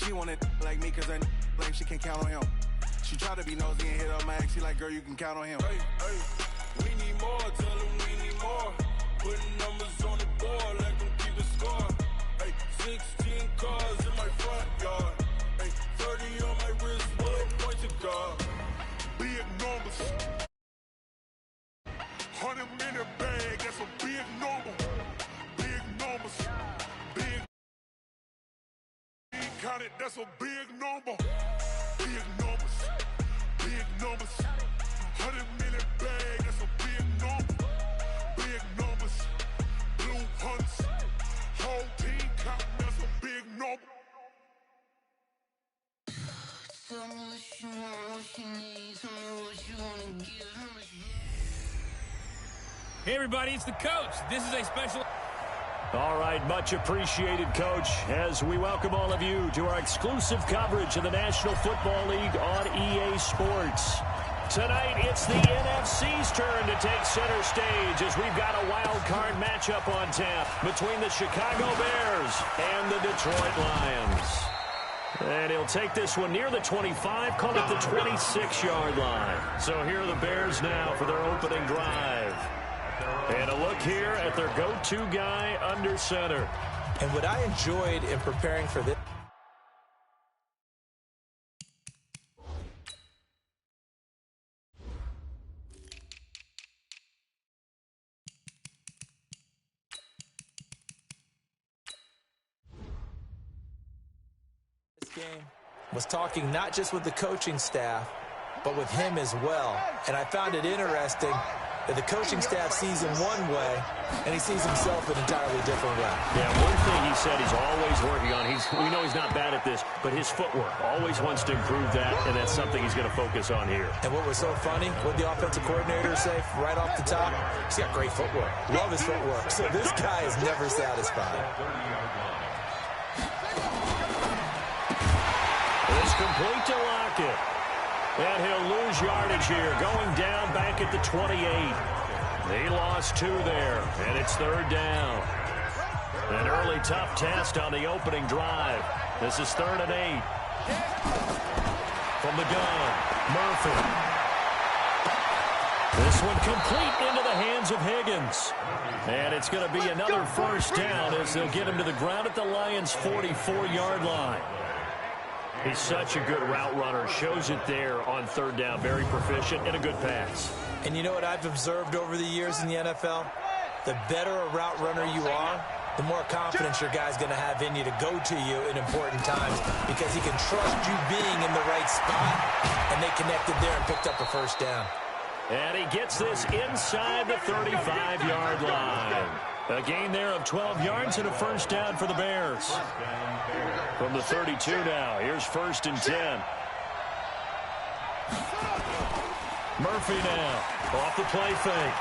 She wanted like me cause her like she can't count on him. She try to be nosy and hit up my ex. She like, girl, you can count on him. Hey, we need more, tell them we need more. Putting numbers on the board, let them keep the score. Hey, 16 cars in my front yard. Hey, 30 on my wrist, bullet point to God. Big numbers. 100-minute bag, that's a big number. Big numbers. Big counted, that's a big number. Big numbers. Big numbers. 100-minute bag, that's a big number. Big numbers. Blue hunts. Whole team counting, that's a big number. Tell me what you want, what you need. Tell me what you want to give. Hey, everybody, it's the coach. This is a special... All right, much apprecited, Coach, as we welcome all of you to our exclusive coverage of the National Football League on EA Sports. Tonight, it's the NFC's turn to take center stage as we've got a wild card matchup on tap between the Chicago Bears and the Detroit Lions. And he'll take this one near the 25, call it the 26-yard line. So here are the Bears now for their opening drive. And a look here at their go-to guy under center. And what I enjoyed in preparing for this game was talking not just with the coaching staff, but with him as well. And I found it interesting that the coaching staff sees him one way, and he sees himself an entirely different way. Yeah, one thing he said he's always working on, we know he's not bad at this, but his footwork, always wants to improve that, and that's something he's going to focus on here. And what was so funny, what the offensive coordinator say right off the top, he's got great footwork. Love his footwork. So this guy is never satisfied. It's complete to Lockett. And he'll lose yardage here, going down back at the 28. He lost 2 there, and it's third down. An early tough test on the opening drive. This is 3rd and 8. From the gun, Murphy. This one complete into the hands of Higgins. And it's going to be another first down as they'll get him to the ground at the Lions' 44-yard line. He's such a good route runner. Shows it there on 3rd down. Very proficient and a good pass. And you know what I've observed over the years in the NFL? The better a route runner you are, the more confidence your guy's going to have in you to go to you in important times because he can trust you being in the right spot. And they connected there and picked up a first down. And he gets this inside the 35-yard line. A gain there of 12 yards and a first down for the Bears. From the 32 now, here's 1st and 10. Murphy now, off the play fake.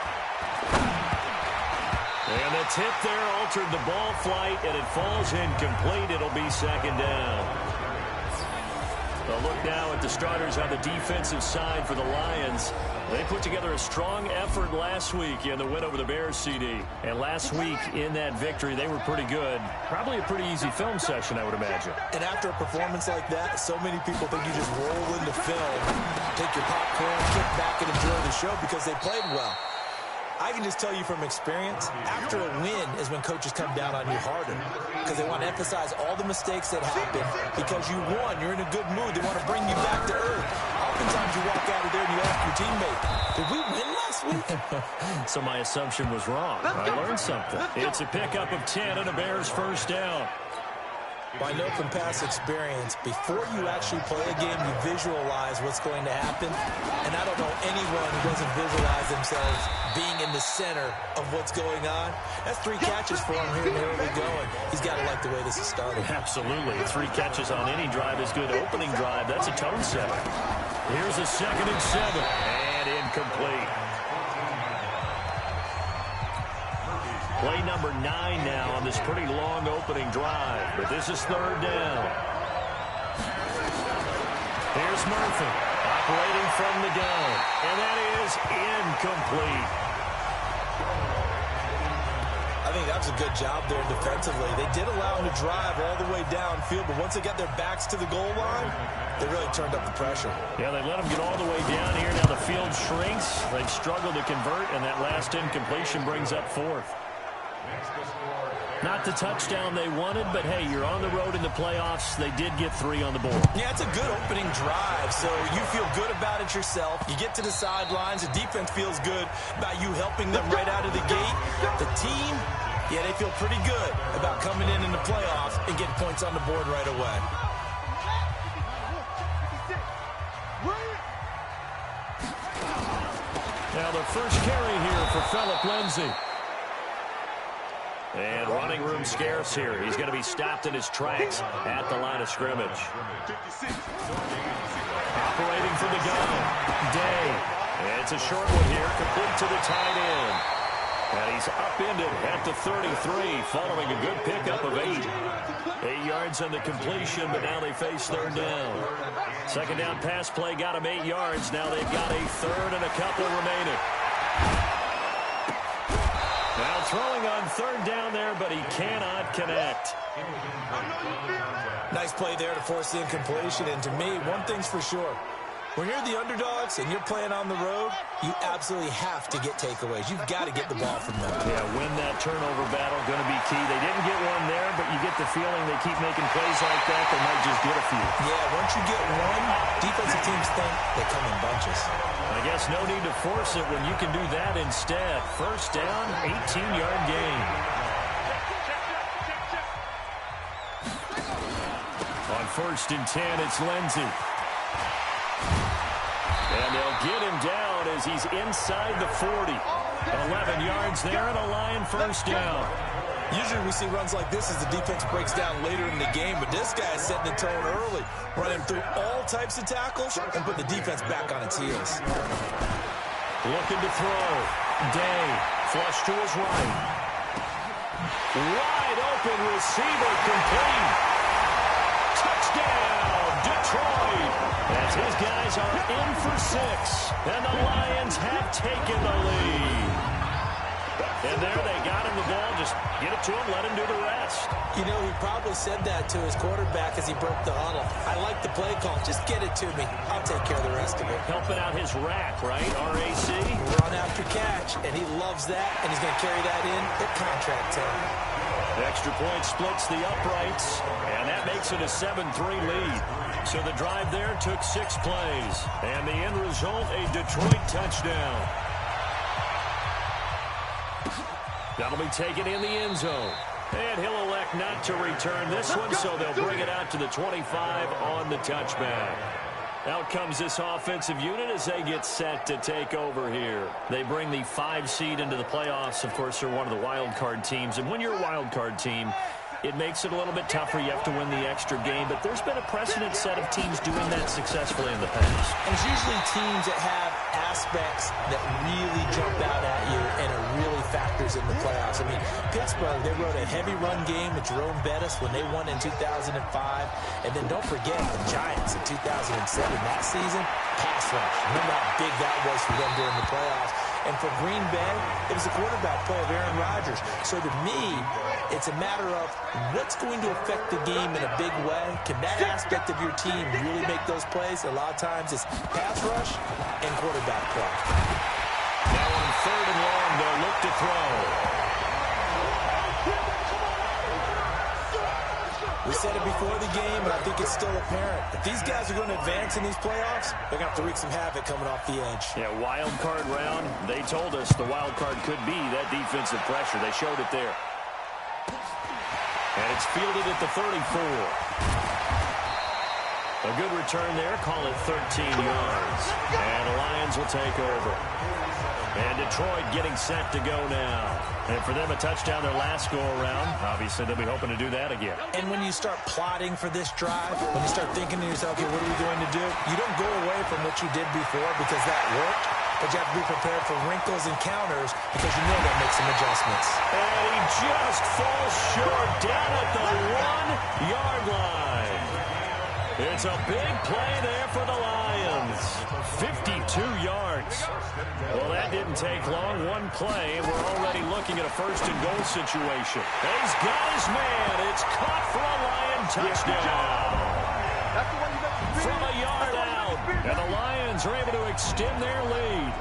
And the tip there altered the ball flight, and it falls incomplete. It'll be 2nd down. A look now at the starters on the defensive side for the Lions. They put together a strong effort last week in the win over the Bears, CD. And last week in that victory, they were pretty good. Probably a pretty easy film session, I would imagine. And after a performance like that, so many people think you just roll into film, take your popcorn, kick back, and enjoy the show because they played well. I can just tell you from experience, after a win is when coaches come down on you harder because they want to emphasize all the mistakes that happened because you won. You're in a good mood. They want to bring you back to earth. Oftentimes you walk out of there and you ask your teammate, did we win last week? So my assumption was wrong. I learned something. It's a pickup of 10 and a Bears first down. Well, I know from past experience, before you actually play a game, you visualize what's going to happen. And I don't know anyone who doesn't visualize themselves being in the center of what's going on. That's 3 catches for him here in the early going. He's got to like the way this is starting. Absolutely. 3 catches on any drive is good. Opening drive, that's a tone setter. Here's a 2nd and 7. And incomplete. Play number 9 now on this pretty long opening drive. But this is 3rd down. Here's Murphy operating from the gun. And that is incomplete. I think that was a good job there defensively. They did allow them to drive all the way downfield, but once they got their backs to the goal line, they really turned up the pressure. Yeah, they let them get all the way down here. Now the field shrinks. They've struggled to convert, and that last incompletion brings up fourth. Not the touchdown they wanted, but hey, you're on the road in the playoffs. They did get 3 on the board. Yeah, it's a good opening drive, so you feel good about it yourself. You get to the sidelines. The defense feels good about you helping them right out of the gate. The team, yeah, they feel pretty good about coming in the playoffs and getting points on the board right away. Now the first carry here for Phillip Lindsay. And running room scarce here. He's going to be stopped in his tracks at the line of scrimmage. Operating from the gun, Day. It's a short one here, complete to the tight end. And he's upended at the 33, following a good pickup of 8. 8 yards on the completion, but now they face third down. Second down pass play got him 8 yards. Now they've got a third and a couple remaining. Now throwing on third down there, but he cannot connect. Nice play there to force the incompletion. And to me, one thing's for sure. When you're the underdogs and you're playing on the road, you absolutely have to get takeaways. You've got to get the ball from them. Yeah, win that turnover battle, going to be key. They didn't get one there, but you get the feeling they keep making plays like that, they might just get a few. Yeah, once you get one, defensive teams think they come in bunches. I guess no need to force it when you can do that instead. First down, 18-yard gain. On 1st and 10, it's Lindsay. And they'll get him down as he's inside the 40. 11 yards there and a Lion first down. Usually we see runs like this as the defense breaks down later in the game, but this guy is setting the tone early, running through all types of tackles and put the defense back on its heels. Looking to throw. Day, flush to his right. Wide open receiver, complete. Touchdown, Detroit. As his guys are in for 6, and the Lions have taken the lead. And there they got him the ball. Just get it to him, let him do the rest. You know, he probably said that to his quarterback as he broke the huddle. I like the play call. Just get it to me. I'll take care of the rest of it. Helping out his rack, right? RAC. Run after catch, and he loves that, and he's going to carry that in at contract time. The extra point splits the uprights, and that makes it a 7-3 lead. So the drive there took 6 plays, and the end result, a Detroit touchdown. That'll be taken in the end zone. And he'll elect not to return this one, so they'll bring it out to the 25 on the touchback. Out comes this offensive unit as they get set to take over here. They bring the 5 seed into the playoffs. Of course, they're one of the wild card teams. And when you're a wild card team, it makes it a little bit tougher. You have to win the extra game. But there's been a precedent set of teams doing that successfully in the past. And it's usually teams that have aspects that really jump out at you and are really factors in the playoffs. I mean, Pittsburgh, they rode a heavy run game with Jerome Bettis when they won in 2005. And then don't forget the Giants in 2007. That season, pass rush. Remember how big that was for them during the playoffs. And for Green Bay, it was the quarterback play of Aaron Rodgers. So to me, it's a matter of what's going to affect the game in a big way. Can that aspect of your team really make those plays? A lot of times it's pass rush and quarterback play. Now on 3rd and long, they'll look to throw. We said it before the game, but I think it's still apparent. If these guys are going to advance in these playoffs, they're going to have to wreak some havoc coming off the edge. Yeah, wild card round. They told us the wild card could be that defensive pressure. They showed it there. And it's fielded at the 34. A good return there. Call it 13 yards. And the Lions will take over. And Detroit getting set to go now. And for them, a touchdown their last go-around. Obviously, they'll be hoping to do that again. And when you start plotting for this drive, when you start thinking to yourself, okay, what are we going to do? You don't go away from what you did before because that worked. But you have to be prepared for wrinkles and counters because you know they'll make some adjustments. And he just falls short down at the 1-yard line. It's a big play there for the Lions. 52 yards. Well, that didn't take long. One play, and we're already looking at a first-and-goal situation. He's got his man. It's caught for a Lion touchdown. From a yard out, and the Lions are able to extend their lead.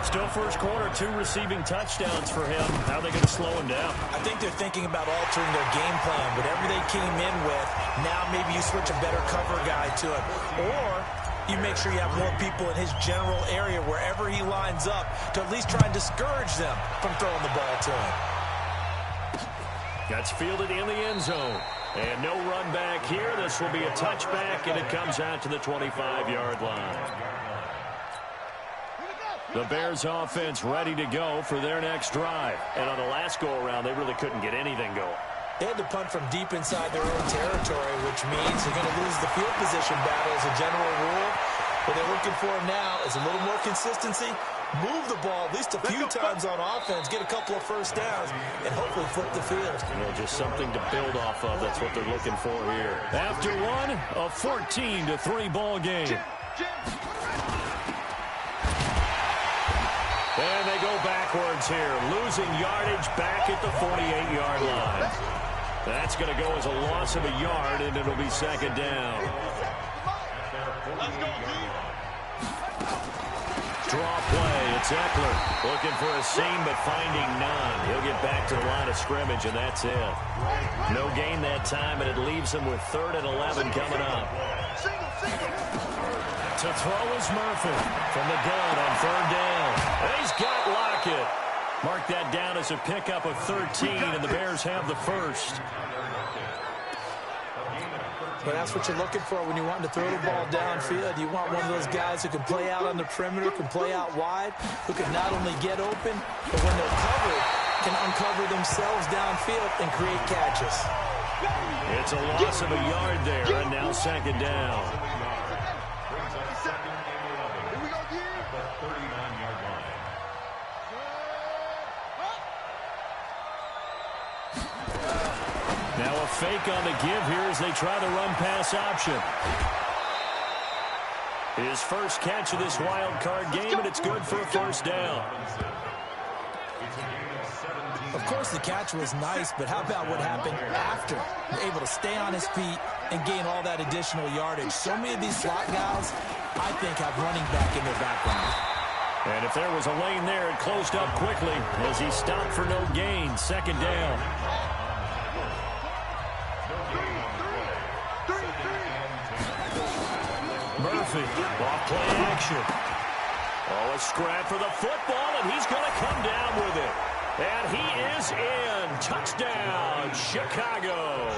Still first quarter, 2 receiving touchdowns for him. How are they going to slow him down? I think they're thinking about altering their game plan. Whatever they came in with, now maybe you switch a better cover guy to it. Or you make sure you have more people in his general area wherever he lines up to at least try and discourage them from throwing the ball to him. That's fielded in the end zone. And no run back here. This will be a touchback, and it comes out to the 25-yard line. The Bears offense ready to go for their next drive. And on the last go-around, they really couldn't get anything going. They had to punt from deep inside their own territory, which means they're going to lose the field position battle as a general rule. What they're looking for now is a little more consistency, move the ball at least a few times on offense, get a couple of first downs, and hopefully flip the field. You know, just something to build off of. That's what they're looking for here. After one, a 14-3 ball game. And they go backwards here, losing yardage back at the 48-yard line. That's going to go as a loss of a yard, and it'll be second down. Draw play, it's Eckler. Looking for a seam, but finding none. He'll get back to the line of scrimmage, and that's it. No gain that time, and it leaves him with 3rd and 11 coming up. To throw is Murphy from the gun on 3rd down. He's got Lockett. Mark that down as a pickup of 13, and the Bears have the first. But that's what you're looking for when you want to throw the ball downfield. You want one of those guys who can play out on the perimeter, can play out wide, who can not only get open, but when they're covered, can uncover themselves downfield and create catches. It's a loss of a yard there, and now second down. Now a fake on the give here as they try the run-pass option. His first catch of this wild card game, and it's good for a first down. Of course, the catch was nice, but how about what happened after? Able to stay on his feet and gain all that additional yardage. So many of these slot guys, I think, have running back in their background. And if there was a lane there, it closed up quickly as he stopped for no gain. Second down. Murphy, off play action. Oh, a scrap for the football, and he's going to come down with it. And he is in. Touchdown, Chicago.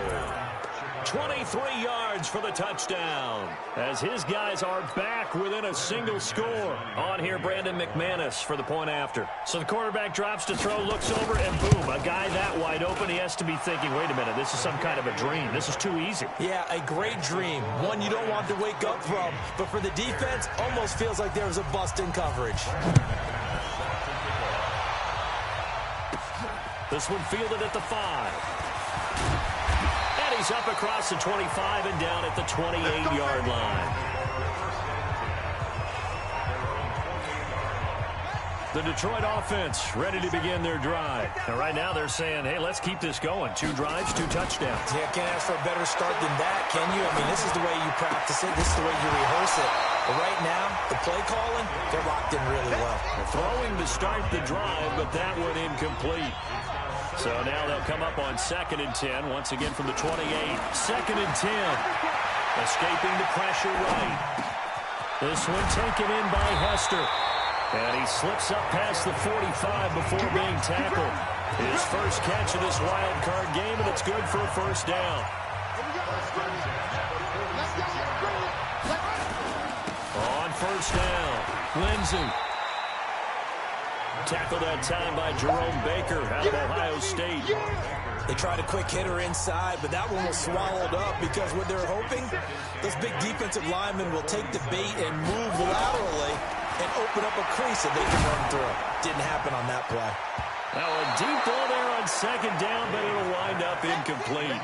23 yards for the touchdown, as his guys are back within a single score. On here, Brandon McManus for the point after. So the quarterback drops to throw, looks over, and boom, a guy that wide open. He has to be thinking, wait a minute, this is some kind of a dream. This is too easy. Yeah, a great dream. One you don't want to wake up from. But for the defense, almost feels like there was a bust in coverage. This one fielded at the 5. He's up across the 25 and down at the 28-yard line. The Detroit offense ready to begin their drive. And right now they're saying, hey, let's keep this going. 2 drives, 2 touchdowns. Yeah, can't ask for a better start than that, can you? I mean, this is the way you practice it. This is the way you rehearse it. But right now, the play calling, they're locked in really well. They're throwing to start the drive, but that one incomplete. So now they'll come up on 2nd and 10, once again from the 28. 2nd and 10. Escaping the pressure right. This one taken in by Hester. And he slips up past the 45 before being tackled. His first catch of this wild card game, and it's good for a first down. On first down, Lindsey. Tackled that time by Jerome Baker out of Ohio State. They tried a quick hitter inside, but that one was swallowed up because what they're hoping, those big defensive linemen will take the bait and move laterally and open up a crease that they can run through. Didn't happen on that play. Now a deep ball there on 2nd down, but it'll wind up incomplete.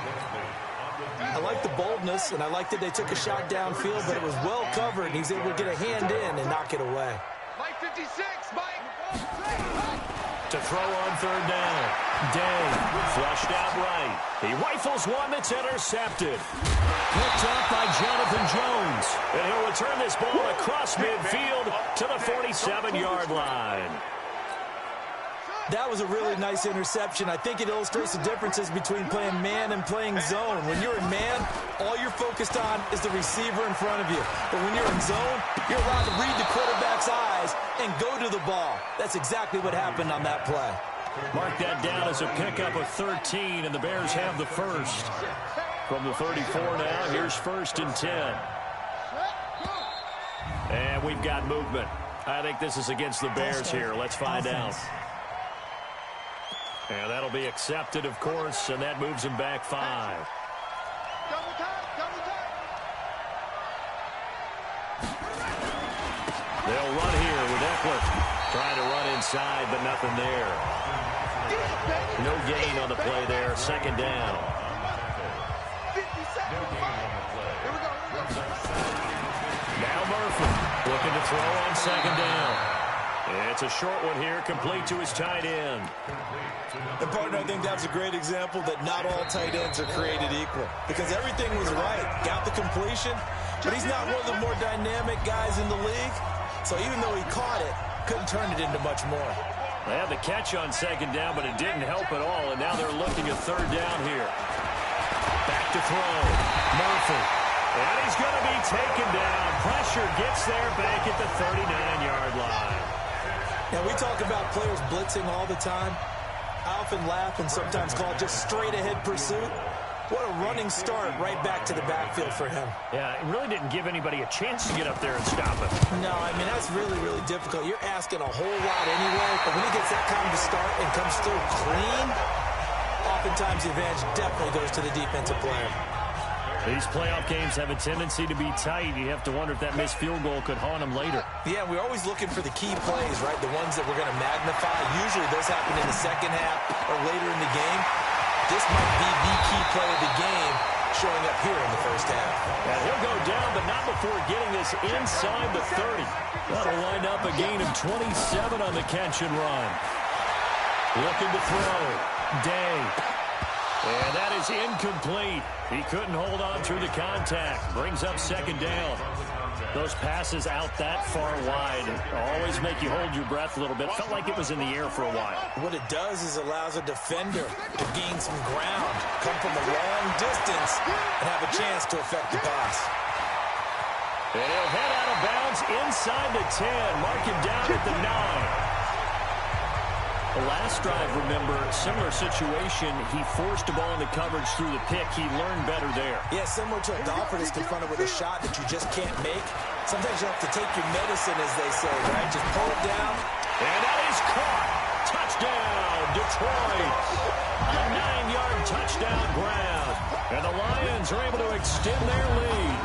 I like the boldness, and I like that they took a shot downfield, but it was well covered, and he's able to get a hand in and knock it away. Mike 56, Mike! To throw on third down. Day flushed out right. He rifles one that's intercepted. Picked up by Jonathan Jones. And he'll return this ball across midfield to the 47-yard line. That was a really nice interception. I think it illustrates the differences between playing man and playing zone. When you're in man, all you're focused on is the receiver in front of you. But when you're in zone, you're allowed to read the quarterback's eyes and go to the ball. That's exactly what happened on that play. Mark that down as a pickup of 13, and the Bears have the first. From the 34 now, here's 1st and 10. And we've got movement. I think this is against the Bears here. Let's find out. And that'll be accepted, of course, and that moves him back 5. Double time, double time. They'll run here with Eckler. Trying to run inside, but nothing there. No gain on the play there. 2nd down. 57, 5. Here we go. Now Murphy looking to throw on 2nd down. It's a short one here, complete to his tight end. And, partner, I think that's a great example that not all tight ends are created equal. Because everything was right. Got the completion, but he's not one of the more dynamic guys in the league. So even though he caught it, couldn't turn it into much more. They had the catch on 2nd down, but it didn't help at all, and now they're looking at 3rd down here. Back to throw. Murphy. And he's going to be taken down. Pressure gets there back at the 39-yard line. Now, we talk about players blitzing all the time. I often laugh and sometimes call it just straight-ahead pursuit. What a running start right back to the backfield for him. Yeah, it really didn't give anybody a chance to get up there and stop him. No, I mean, that's really, really difficult. You're asking a whole lot anyway, but when he gets that kind of a start and comes through clean, oftentimes the advantage definitely goes to the defensive player. These playoff games have a tendency to be tight. You have to wonder if that missed field goal could haunt him later. Yeah, we're always looking for the key plays, right? The ones that we're going to magnify. Usually those happen in the second half or later in the game. This might be the key play of the game showing up here in the first half. And he'll go down, but not before getting this inside the 30. That'll wind up a gain of 27 on the catch and run. Looking to throw. Day. And that is incomplete. He couldn't hold on through the contact. Brings up 2nd down. Those passes out that far wide always make you hold your breath a little bit. Felt like it was in the air for a while. What it does is allows a defender to gain some ground, come from a long distance, and have a chance to affect the pass. And he'll head out of bounds inside the 10. Mark him down at the 9. The last drive, remember, similar situation. He forced a ball into coverage through the pick. He learned better there. Yeah, similar to a golfer that's confronted with a shot that you just can't make. Sometimes you have to take your medicine, as they say, right? Just pull it down. And that is caught. Touchdown, Detroit. A 9-yard touchdown grab. And the Lions are able to extend their lead.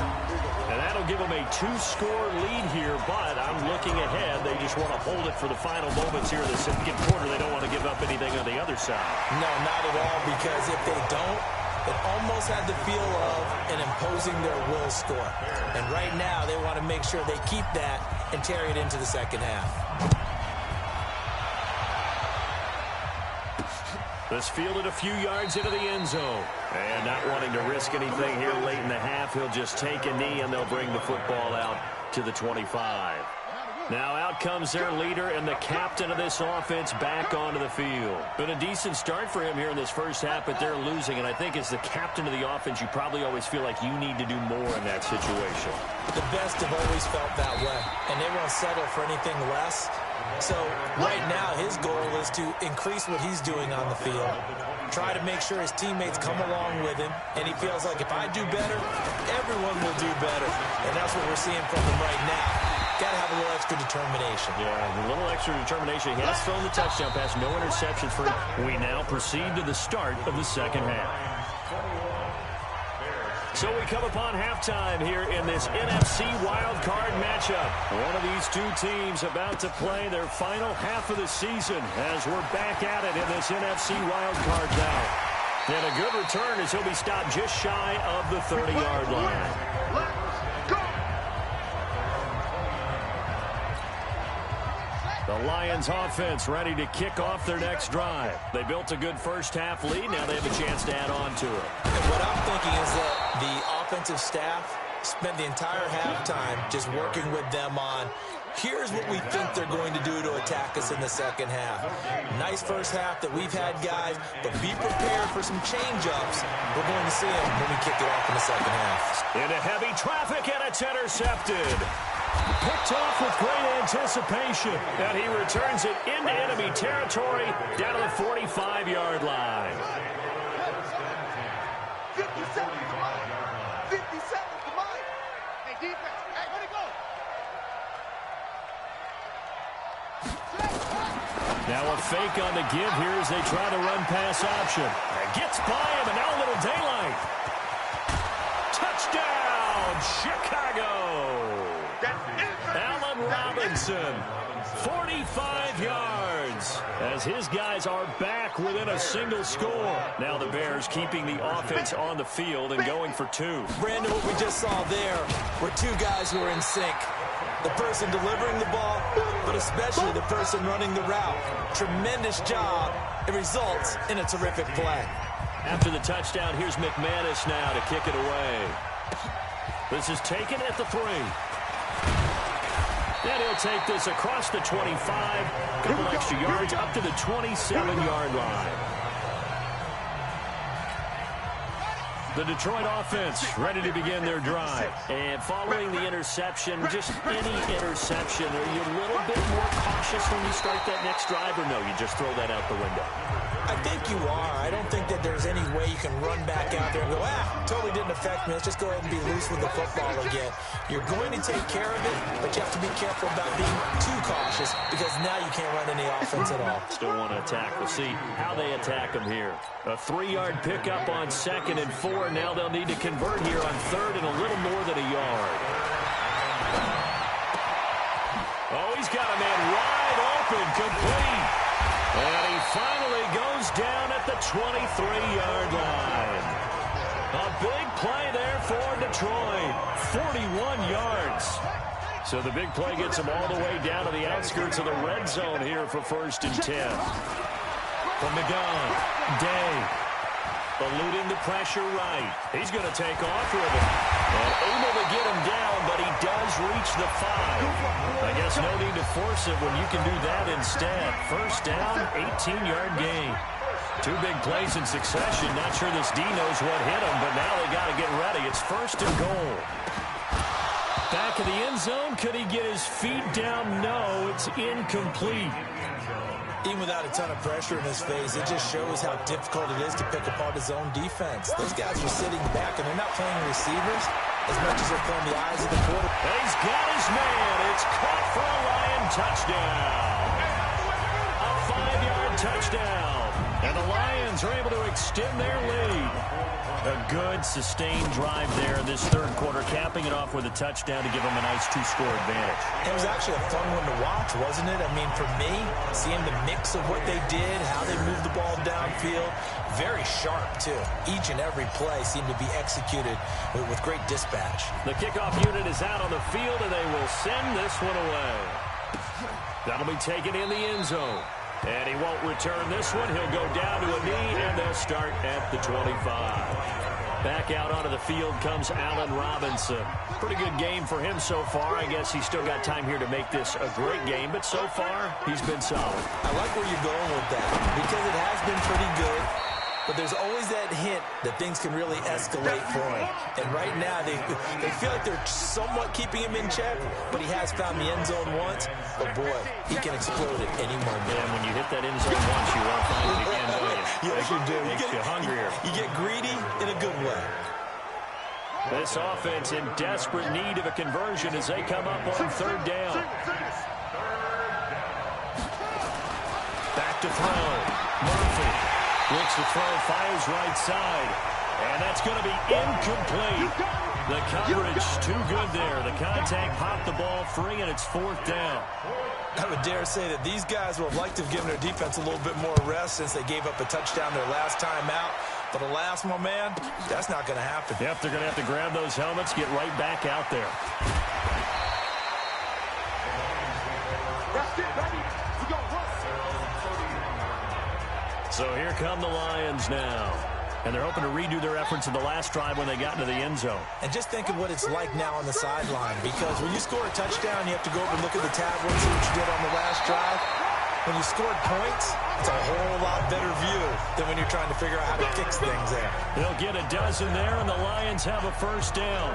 And that'll give them a 2-score lead here, but I'm looking ahead. They just want to hold it for the final moments here in the 2nd quarter. They don't want to give up anything on the other side. No, not at all, because if they don't, it almost had the feel of an imposing their will score. And right now, they want to make sure they keep that and carry it into the 2nd half. This fielded a few yards into the end zone. And not wanting to risk anything here late in the half, he'll just take a knee and they'll bring the football out to the 25. Now out comes their leader and the captain of this offense back onto the field. Been a decent start for him here in this first half, but they're losing. And I think as the captain of the offense, you probably always feel like you need to do more in that situation. The best have always felt that way, and they won't settle for anything less. So right now his goal is to increase what he's doing on the field, try to make sure his teammates come along with him, and he feels like if I do better, everyone will do better. And that's what we're seeing from him right now. Got to have a little extra determination. Yeah, a little extra determination. He has thrown the touchdown pass, no interceptions for him. We now proceed to the start of the 2nd half. So we come upon halftime here in this NFC wildcard matchup. One of these two teams about to play their final half of the season as we're back at it in this NFC wildcard bout. And a good return as he'll be stopped just shy of the 30-yard line. Let's go. The Lions offense ready to kick off their next drive. They built a good first-half lead. Now they have a chance to add on to it. And what I'm thinking is that the offensive staff spent the entire halftime just working with them on, here's what we think they're going to do to attack us in the second half. Nice first half that we've had, guys, but be prepared for some change-ups. We're going to see them when we kick it off in the second half. Into heavy traffic, and it's intercepted. Picked off with great anticipation, and he returns it into enemy territory down to the 45-yard line. 50 seconds to mine. 50 seconds to mine. Hey, defense. Hey, where'd it go? Now a fake on the give here as they try to run pass option. Gets by him, and now a little daylight. Touchdown, Chicago! Allen Robinson, 45 yards, as his guys are back within a single score. Now the Bears keeping the offense on the field and going for two. Brandon, what we just saw there were two guys who are in sync. The person delivering the ball, but especially the person running the route. Tremendous job. It results in a terrific play. After the touchdown, here's McManus now to kick it away. This is taken at the 3. And he'll take this across the 25, a couple extra yards up to the 27-yard line. The Detroit offense ready to begin their drive. And following the interception, just any interception, are you a little bit more cautious when you start that next drive, or no, you just throw that out the window? I think you are. I don't think that there's any way you can run back out there and go, totally didn't affect me. Let's just go ahead and be loose with the football again. You're going to take care of it, but you have to be careful about being too cautious because now you can't run any offense at all. Still want to attack. We'll see how they attack them here. A 3-yard pickup on 2nd and 4. Now they'll need to convert here on 3rd and a little more than a yard. Oh, he's got a man wide open, complete. And he finally goes down at the 23-yard line. A big play there for Detroit. 41 yards. So the big play gets him all the way down to the outskirts of the red zone here for 1st and 10. From the gun, Day. Eluding the pressure right. He's going to take off with it. And able to get him down, but he does reach the 5. I guess no need to force it when you can do that instead. 1st down, 18-yard gain. 2 big plays in succession. Not sure this D knows what hit him, but now they got to get ready. It's 1st and goal. Back of the end zone. Could he get his feet down? No, it's incomplete. Even without a ton of pressure in his face, it just shows how difficult it is to pick apart his own defense. Those guys are sitting back, and they're not playing receivers as much as they're playing the eyes of the quarterback. He's got his man. It's caught for a Lion touchdown. A 5-yard touchdown. And the Lions are able to extend their lead. A good, sustained drive there in this 3rd quarter, capping it off with a touchdown to give them a nice 2-score advantage. It was actually a fun one to watch, wasn't it? I mean, for me, seeing the mix of what they did, how they moved the ball downfield, very sharp, too. Each and every play seemed to be executed with great dispatch. The kickoff unit is out on the field, and they will send this one away. That'll be taken in the end zone. And he won't return this one. He'll go down to a knee, and they'll start at the 25. Back out onto the field comes Allen Robinson. Pretty good game for him so far. I guess he's still got time here to make this a great game, but so far, he's been solid. I like where you're going with that because it has been pretty good. But there's always that hint that things can really escalate for him. And right now, they feel like they're somewhat keeping him in check, but he has found the end zone once. But, boy, he can explode at any moment. Yeah, and when you hit that end zone once, you want to find it again, don't you? Yes, you do. Makes you hungrier. You get greedy in a good way. This offense in desperate need of a conversion as they come up on 3rd down. Back to throw. Murphy. Looks to throw, fires right side. And that's going to be incomplete. The coverage too good there. The contact popped the ball free, and it's 4th down. I would dare say that these guys would have liked to have given their defense a little bit more rest since they gave up a touchdown their last time out. But alas, my man, that's not going to happen. Yep, they're going to have to grab those helmets, get right back out there. That's it, baby. We go run. So here come the Lions now. And they're hoping to redo their efforts in the last drive when they got into the end zone. And just think of what it's like now on the sideline, because when you score a touchdown, you have to go over and look at the tablet and see what you did on the last drive. When you scored points, it's a whole lot better view than when you're trying to figure out how to fix things there. They'll get a dozen there, and the Lions have a first down.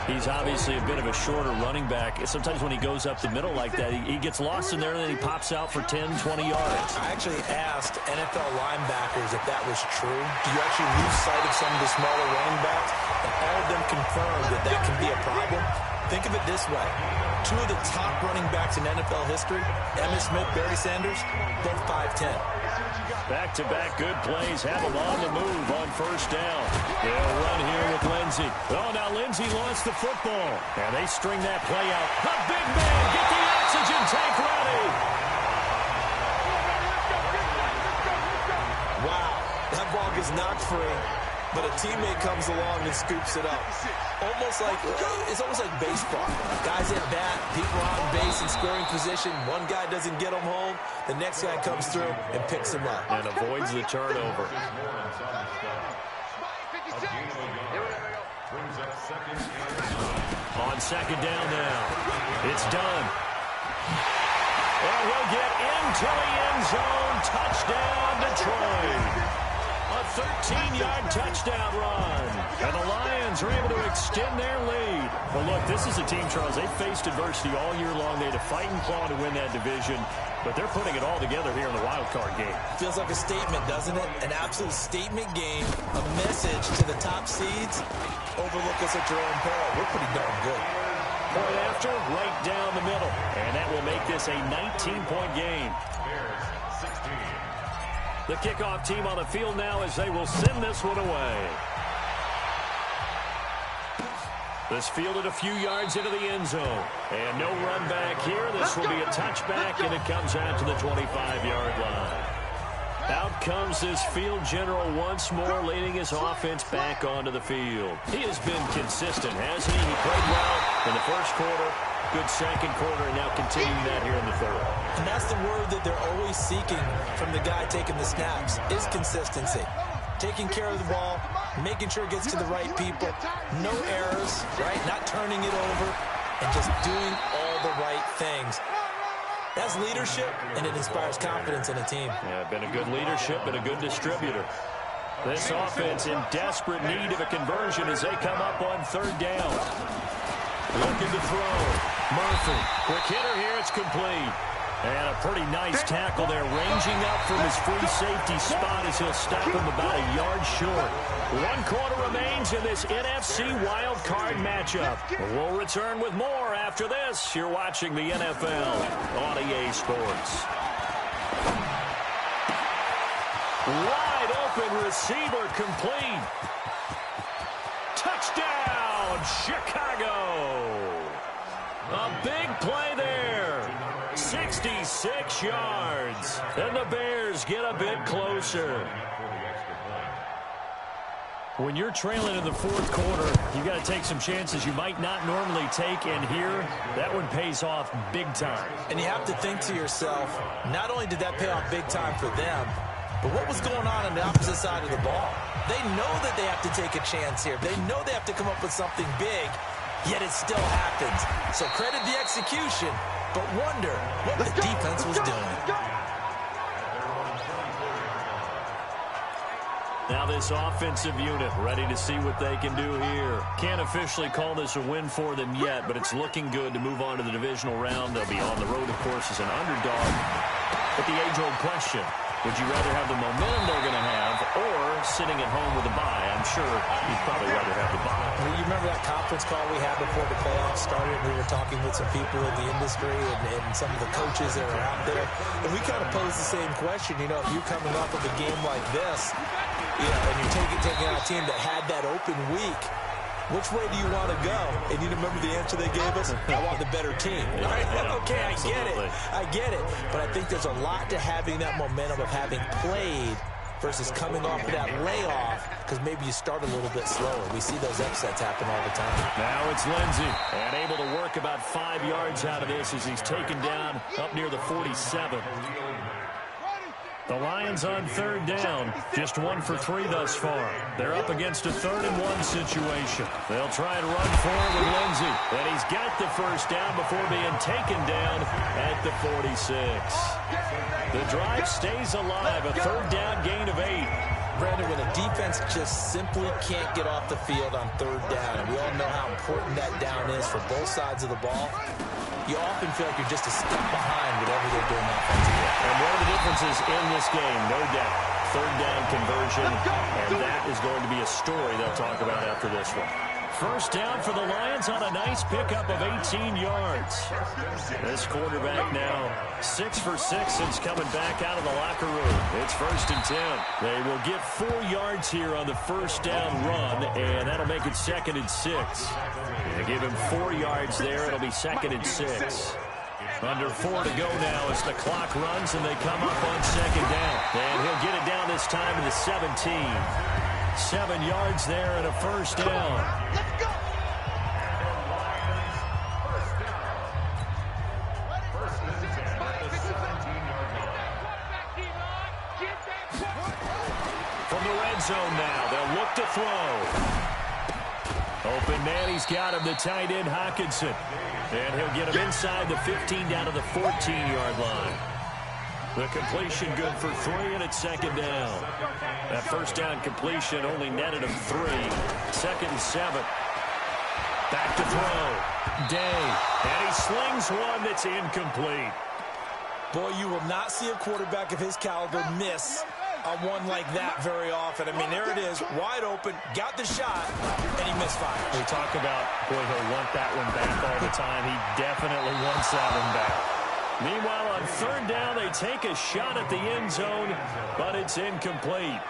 He's obviously a bit of a shorter running back. Sometimes when he goes up the middle like that, he gets lost in there, and then he pops out for 10, 20 yards. I actually asked NFL linebackers if that was true. Do you actually lose sight of some of the smaller running backs? And all of them confirmed that that can be a problem. Think of it this way. Two of the top running backs in NFL history, Emmitt Smith, Barry Sanders, both 5'10". Back-to-back good plays have him on the move on first down. They'll run here with Lindsey. Oh, now Lindsey lost the football. And they string that play out. The big man, get the oxygen tank ready. Wow, that ball gets knocked free, but a teammate comes along and scoops it up. It's almost like baseball. Guys at bat, people on base in scoring position. One guy doesn't get them home. The next guy comes through and picks him up. And avoids the turnover. On second down now. It's done. And he'll get into the end zone. Touchdown, Detroit. A 13-yard touchdown run. And the Lions are able to extend their lead. Well, look, this is a team, Charles, they faced adversity all year long. They had to fight and claw to win that division, but they're putting it all together here in the wild card game. Feels like a statement, doesn't it? An absolute statement game, a message to the top seeds. Overlook us at your own peril. We're pretty darn good. Point after, right down the middle. And that will make this a 19-point game. The kickoff team on the field now as they will send this one away. This fielded a few yards into the end zone. And no run back here. This will be a touchback, and it comes out to the 25-yard line. Out comes this field general once more, leading his offense back onto the field. He has been consistent, hasn't he? He played well in the first quarter, good second quarter, and now continuing that here in the third. And that's the word that they're always seeking from the guy taking the snaps, is consistency. Taking care of the ball, making sure it gets to the right people, no errors, right? Not turning it over, and just doing all the right things. That's leadership, and it inspires confidence in a team. Yeah, been a good leadership and a good distributor. This offense in desperate need of a conversion as they come up on third down. Looking to throw. Murphy, quick hitter here, it's complete. And a pretty nice tackle there, ranging up from his free safety spot as he'll stop him about a yard short. 1 quarter remains in this NFC wild card matchup. We'll return with more after this. You're watching the NFL on EA Sports. Wide open receiver complete. Touchdown, Chicago. A big play there. 66 yards. And the Bears get a bit closer. When you're trailing in the fourth quarter, you've got to take some chances you might not normally take, and here, that one pays off big time. And you have to think to yourself, not only did that pay off big time for them, but what was going on the opposite side of the ball? They know that they have to take a chance here. They know they have to come up with something big, yet it still happens. So credit the execution, but wonder what the defense was doing. Now this offensive unit ready to see what they can do here. Can't officially call this a win for them yet, but it's looking good to move on to the divisional round. They'll be on the road, of course, as an underdog. But the age-old question, would you rather have the momentum they're going to have or sitting at home with a bye? I'm sure you'd probably rather have the bye. Well, you remember that conference call we had before the playoffs started? We were talking with some people in the industry and some of the coaches that are out there. And we kind of posed the same question. You know, if you're coming off of a game like this, and you're taking out a team that had that open week, which way do you want to go? And you remember the answer they gave us? I want the better team. Right? Yeah, okay, absolutely. I get it. But I think there's a lot to having that momentum of having played versus coming off of that layoff because maybe you start a little bit slower. We see those upsets happen all the time. Now it's Lindsey, and able to work about 5 yards out of this as he's taken down up near the 47. The Lions on third down, just 1 for 3 thus far. They're up against a 3rd-and-1 situation. They'll try and run for it with Lindsey, and he's got the first down before being taken down at the 46. The drive stays alive, a 3rd down gain of 8. Brandon, when a defense just simply can't get off the field on 3rd down, and we all know how important that down is for both sides of the ball, you often feel like you're just a step behind whatever they're doing offensively. And one of the differences in this game, no doubt, 3rd down conversion, and that is going to be a story they'll talk about after this one. First down for the Lions on a nice pickup of 18 yards. This quarterback now 6 for 6 since coming back out of the locker room. It's 1st and 10. They will get 4 yards here on the first down run, and that'll make it 2nd and 6. They give him 4 yards there. It'll be 2nd and 6. Under 4 to go now as the clock runs, and they come up on 2nd down. And he'll get it down this time to the 17. 7 yards there and a first down. From the red zone now, they'll look to throw. Open man, he's got him, the tight end Hawkinson. And he'll get him inside the 15 down to the 14-yard line. The completion good for 3, and it's 2nd down. That first down completion only netted him 3. 2nd and 7. Back to throw. Day. And he slings one that's incomplete. Boy, you will not see a quarterback of his caliber miss on one like that very often. I mean, there it is, wide open, got the shot, and he misfired. We talk about, boy, he'll want that one back all the time. He definitely wants that one back. Meanwhile, on 3rd down, they take a shot at the end zone, but it's incomplete.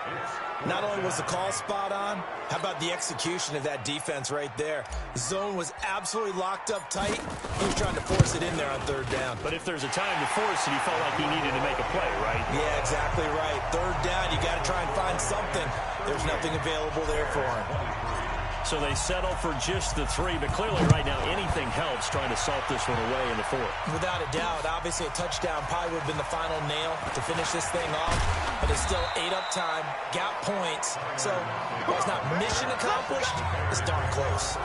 Not only was the call spot on, how about the execution of that defense right there? The zone was absolutely locked up tight. He was trying to force it in there on 3rd down. But if there's a time to force it, he felt like he needed to make a play, right? Yeah, exactly right. 3rd down, you got to try and find something. There's nothing available there for him. So they settle for just the 3, but clearly right now anything helps trying to salt this one away in the 4th. Without a doubt, obviously a touchdown probably would have been the final nail to finish this thing off, but it's still 8 up time, got points, so while it's not mission accomplished, it's darn close.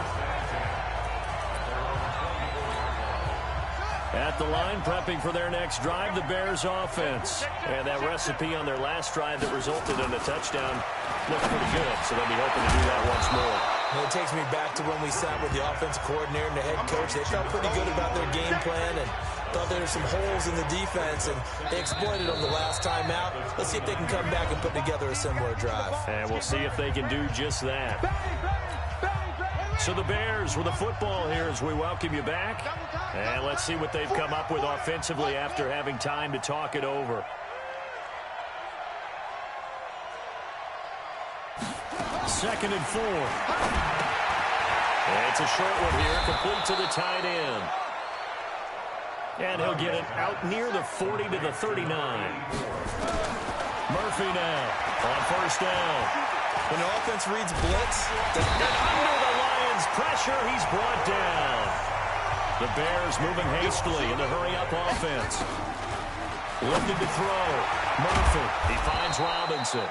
At the line, prepping for their next drive, the Bears offense. And that recipe on their last drive that resulted in a touchdown looked pretty good, so they'll be hoping to do that once more. Well, it takes me back to when we sat with the offensive coordinator and the head coach. They felt pretty good about their game plan and thought there were some holes in the defense, and they exploited them the last time out. Let's see if they can come back and put together a similar drive. And we'll see if they can do just that. So the Bears with the football here as we welcome you back. And let's see what they've come up with offensively after having time to talk it over. 2nd and 4. And it's a short one here, complete to the tight end. And he'll get it out near the 40 to the 39. Murphy now on 1st down. When the offense reads blitz, and under the Lions' pressure, he's brought down. The Bears moving hastily in the hurry-up offense. Looking to throw. Murphy, he finds Robinson.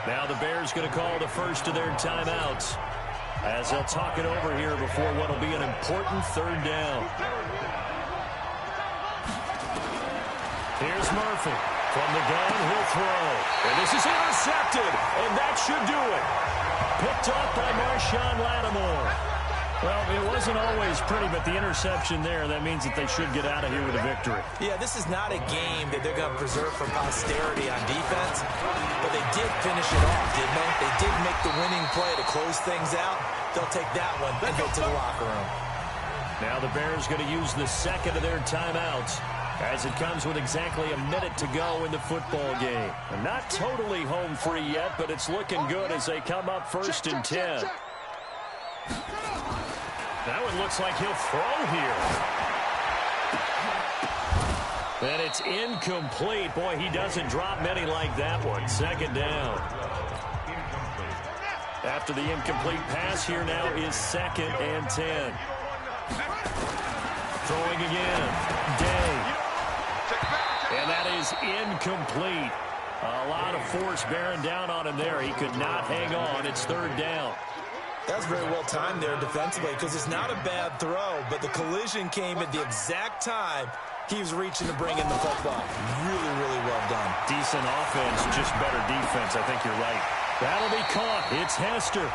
Now the Bears going to call the first of their timeouts as they'll talk it over here before what will be an important 3rd down. Here's Murphy. From the gun, he'll throw. And this is intercepted, and that should do it. Picked off by Marshawn Lattimore. Well, it wasn't always pretty, but the interception there, that means that they should get out of here with a victory. Yeah, this is not a game that they're going to preserve for posterity on defense, but they did finish it off, didn't they? They did make the winning play to close things out. They'll take that one and go to the locker room. Now the Bears going to use the 2nd of their timeouts as it comes with exactly a minute to go in the football game. And not totally home free yet, but it's looking good as they come up 1st and 10. That one looks like he'll throw here. And it's incomplete. Boy, he doesn't drop many like that one. Second down. After the incomplete pass, here now is 2nd and 10. Throwing again. Day. And that is incomplete. A lot of force bearing down on him there. He could not hang on. It's 3rd down. That's very well timed there defensively because it's not a bad throw, but the collision came at the exact time he was reaching to bring in the football. Really, really well done. Decent offense, just better defense. I think you're right. That'll be caught. It's Hester.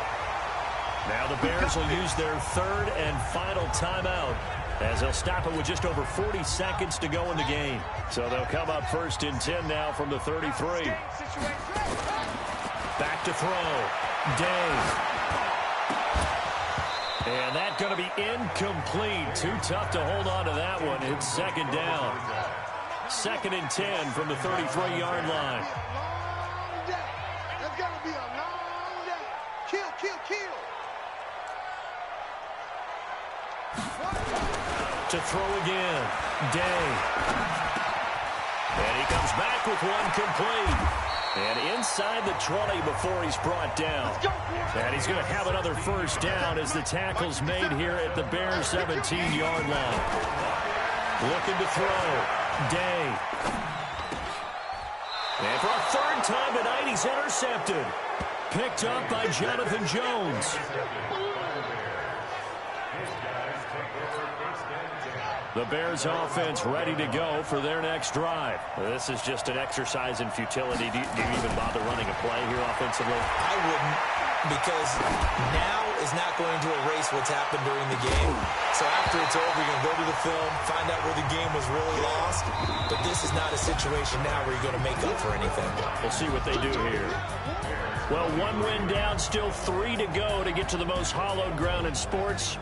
Now the Bears will use their 3rd and final timeout as they'll stop it with just over 40 seconds to go in the game. So they'll come up 1st and 10 now from the 33. Back to throw. Day. And that's going to be incomplete. Too tough to hold on to that one. It's 2nd down. 2nd and 10 from the 33-yard line. That's going to be a long day. Kill, kill, kill. To throw again. Day. And he comes back with one complete. And inside the 20 before he's brought down. And he's going to have another 1st down as the tackle's made here at the Bears 17-yard line. Looking to throw. Day. And for a 3rd time tonight, he's intercepted. Picked up by Jonathan Jones. The Bears offense ready to go for their next drive. This is just an exercise in futility. Do you even bother running a play here offensively? I wouldn't, because now is not going to erase what's happened during the game. So after it's over, you're going to go to the film, find out where the game was really lost. But this is not a situation now where you're going to make up for anything. We'll see what they do here. Well, 1 win down, still 3 to go to get to the most hallowed ground in sports,